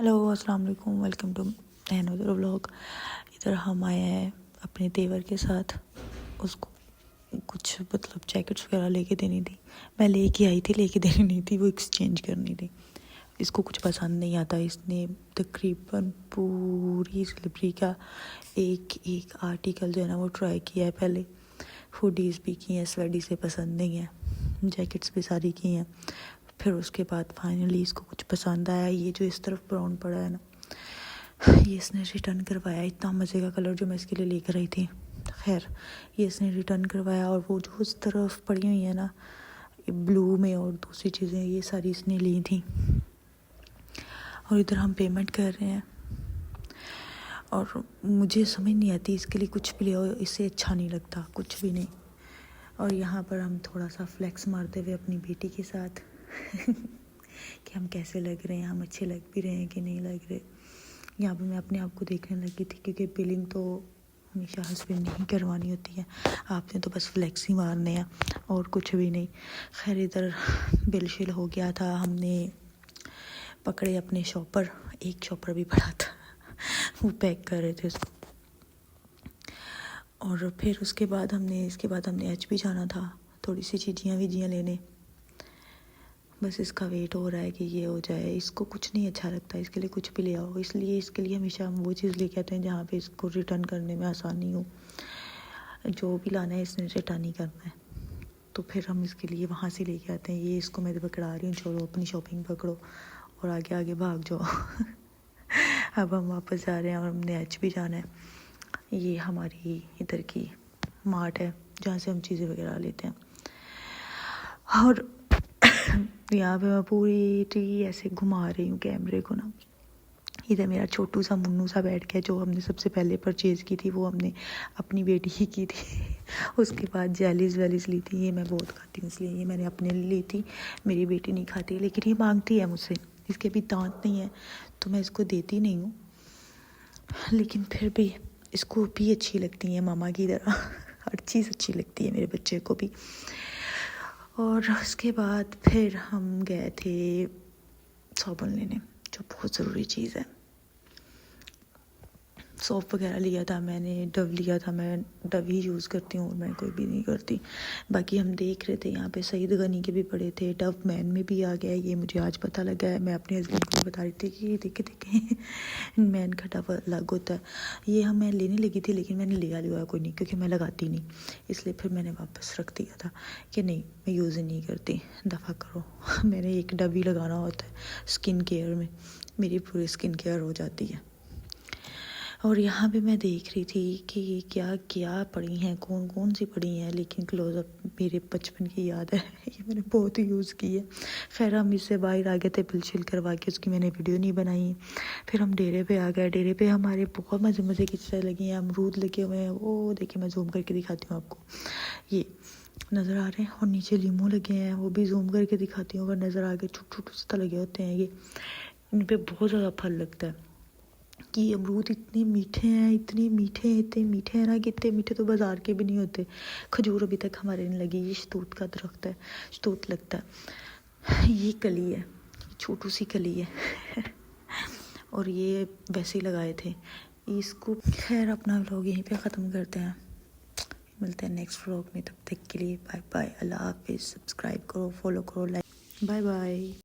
Hello अस्सलाम वालेकुम, welcome to another vlog. इधर हम आए हैं अपने देवर के साथ। उसको कुछ मतलब जैकेट्स वगैरह लेके देनी थी। मैं लेके आई थी, लेके देनी नहीं थी, वो एक्सचेंज करनी थी। इसको कुछ पसंद नहीं आता। इसने तकरीबन पूरी डिलीवरी का एक एक आर्टिकल जो है ना वो ट्राई किया है। पहले हुडीज़ भी की हैं, स्वेडी से पसंद नहीं है, जैकेट्स भी सारी की हैं। फिर उसके बाद फाइनली इसको कुछ पसंद आया। ये जो इस तरफ ब्राउन पड़ा है ना, ये इसने रिटर्न करवाया। इतना मज़े का कलर जो मैं इसके लिए लेकर आई थी। खैर ये इसने रिटर्न करवाया। और वो जो उस तरफ पड़ी हुई है ना ब्लू में और दूसरी चीज़ें, ये सारी इसने ली थी। और इधर हम पेमेंट कर रहे हैं। और मुझे समझ नहीं आती, इसके लिए कुछ भी ले आओ इससे अच्छा नहीं लगता, कुछ भी नहीं। और यहाँ पर हम थोड़ा सा फ्लेक्स मारते हुए अपनी बेटी के साथ कि हम कैसे लग रहे हैं, हम अच्छे लग भी रहे हैं कि नहीं लग रहे। यहाँ पर मैं अपने आप को देखने लगी थी, क्योंकि बिलिंग तो हमेशा हस्बैंड नहीं करवानी होती है, आपने तो बस फ्लेक्स ही मारने हैं और कुछ भी नहीं। खैर इधर बिल शिल हो गया था, हमने पकड़े अपने शॉपर। एक शॉपर भी पड़ा था वो पैक कर रहे थे उसको। और फिर इसके बाद हमने एच भी जाना था, थोड़ी सी चीज़ियाँ वीजियाँ लेने। बस इसका वेट हो रहा है कि ये हो जाए। इसको कुछ नहीं अच्छा लगता, इसके लिए कुछ भी ले आओ। इसलिए इसके लिए हमेशा हम वो चीज़ लेके आते हैं जहाँ पे इसको रिटर्न करने में आसानी हो। जो भी लाना है इसने रिटर्न ही करना है, तो फिर हम इसके लिए वहाँ से लेके आते हैं। ये इसको मैं पकड़ा रही हूँ, छोड़ो अपनी शॉपिंग पकड़ो और आगे आगे भाग जाओ अब हम वापस जा रहे हैं और हमने एच भी जाना है। ये हमारी इधर की मार्ट है जहाँ से हम चीज़ें वगैरह लेते हैं। और यहाँ पे मैं पूरी ट्री ऐसे घुमा रही हूँ कैमरे को ना। इधर मेरा छोटू सा मुन्नू सा बैठ गया। जो हमने सबसे पहले परचेज़ की थी वो हमने अपनी बेटी ही की थी उसके बाद जेलीज वेलीज ली थी। ये मैं बहुत खाती हूँ, इसलिए ये मैंने अपने लिए ली थी। मेरी बेटी नहीं खाती, लेकिन ये मांगती है मुझसे। इसके भी दांत नहीं है तो मैं इसको देती नहीं हूँ, लेकिन फिर भी इसको भी अच्छी लगती है मामा की तरह हर चीज़ अच्छी लगती है मेरे बच्चे को भी। और उसके बाद फिर हम गए थे साबुन लेने, जो बहुत ज़रूरी चीज़ है। सोप वगैरह लिया था मैंने, डव लिया था। मैं डव ही यूज़ करती हूँ और मैं कोई भी नहीं करती। बाकी हम देख रहे थे यहाँ पे सईद गनी के भी पड़े थे, डव मैन में भी आ गया है। ये मुझे आज पता लगा है। मैं अपने हस्बैंड को बता रही थी कि देखे मैन का डव अलग होता है। ये मैं लेने लगी थी, लेकिन मैंने लिया कोई नहीं, क्योंकि मैं लगाती नहीं, इसलिए फिर मैंने वापस रख दिया था कि नहीं मैं यूज़ ही नहीं करती, दफ़ा करो मैंने एक डव ही लगाना होता है स्किन केयर में, मेरी पूरी स्किन केयर हो जाती है। और यहाँ पे मैं देख रही थी कि क्या क्या पड़ी हैं, कौन कौन सी पड़ी हैं, लेकिन क्लोज़अप मेरे बचपन की याद है ये मैंने बहुत ही यूज़ की है। खैर हम इससे बाहर आ गए थे, बिल शिल करवा के, उसकी मैंने वीडियो नहीं बनाई। फिर हम डेरे पे आ गए। डेरे पे हमारे बहुत मज़े मज़े की चीज़ें लगी हैं। अमरूद लगे हुए हैं, वो देखिए मैं जूम करके दिखाती हूँ आपको, ये नज़र आ रहे हैं। और नीचे लीमू लगे हैं, वो भी जूम करके दिखाती हूँ अगर नज़र आ गए। छोटे छोटे से लगे होते हैं ये, इन पर बहुत ज़्यादा फल लगता है। कि अमरूद इतने मीठे हैं, इतने मीठे हैं ना कि इतने मीठे तो बाज़ार के भी नहीं होते। खजूर अभी तक हमारे नहीं लगी। ये शतूत का दरख्त है, शतूत लगता है। ये कली है, छोटू सी कली है और ये वैसे ही लगाए थे इसको। खैर अपना व्लॉग यहीं पे ख़त्म करते हैं, मिलते हैं नेक्स्ट व्लॉग में। तब तक के लिए बाय बाय, अल्लाह हाफिज़। सब्सक्राइब करो, फॉलो करो, लाइक, बाय बाय।